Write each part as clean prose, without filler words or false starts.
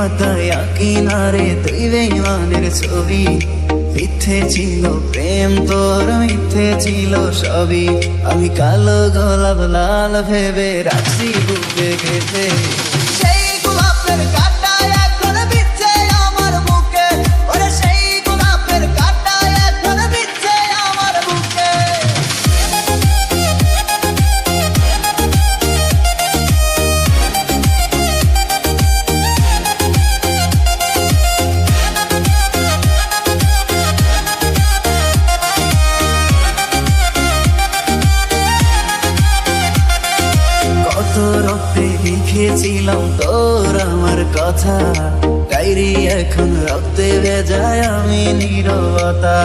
পাতায় আঁকি না রে তুই বেঈমানের ছবি। মিথ্যে ছিল প্রেম তোর, মিথ্যে ছিল সবই। আমি কালো গোলাপ লাল ভেবে রাখছি বুকে গেঁথে। সেই গোলাপের কাঁটা এখন বিচ্ছে আমার বুকে, ওরে সেই গোলাপের কাঁটা এখন বিচ্ছে আমার বুকে। কত রক্তে লিখেছিলাম তোর আমার কথা, ডায়েরি এখন রক্তে ভেজায় আমি নীরবতা।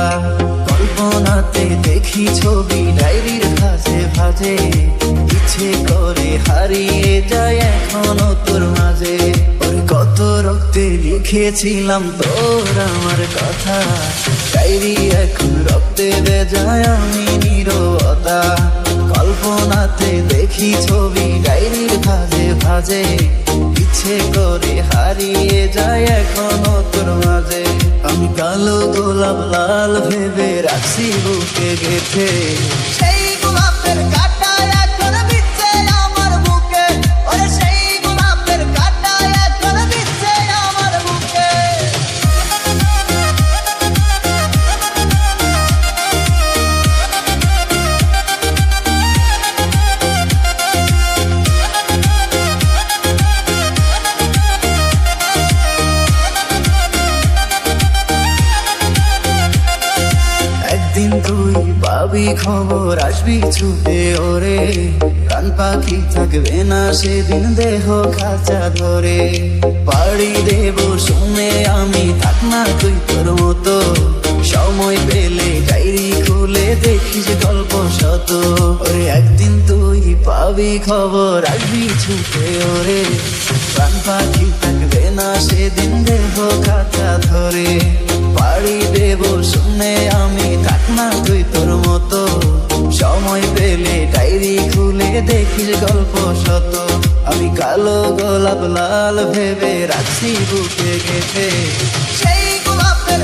কল্পনাতে দেখি ছবি ডায়েরির ভাঁজে ভাঁজে, ইচ্ছে করে হারিয়ে যায় এখনো তোর মাঝে। ওর কত রক্তে লিখেছিলাম তোর আমার কথা, ডায়েরি এখন রক্তে ভেজায় আমি নীরবতা। কল্পনাতে দেখি ছবি ডায়েরির ভাঁজে ভাঁজে, ইচ্ছে করে হারিয়ে যায় এখনো তোর মাঝে। আমি কালো গোলাপ লাল ভেবে রাখছি বুকে গেঁথে। সেই গোলাপের কাঁটা এখন বিচ্ছে আমার বুকে, ওরে সেই গোলাপের কাঁটা এখন বিচ্ছে আমার বুকে। একদিন তুই পাবি খবর, আসবি ছুটে ওরে। প্রাণ পাখি থাকবে না সেদিন দেহ খাঁচা ধরে। পাড়ি দেব শুনে আমি, থাক না তুই তোর মতো। সময় পেলে ডায়েরি খুলে দেখিস গল্প শত। ওরে একদিন তুই পাবি খবর, আসবি ছুটে ওরে। প্রাণ পাখি থাকবে না সেদিন দেহ খাঁচা ধরে। পাড়ি দেব শুনে আমি, থাক না তুই তোর মতো। সময় পেলে ডায়েরি খুলে দেখিস গল্প শত। আমি কালো গোলাপ লাল ভেবে রাখছি বুকে গেঁথে। সেই গোলাপের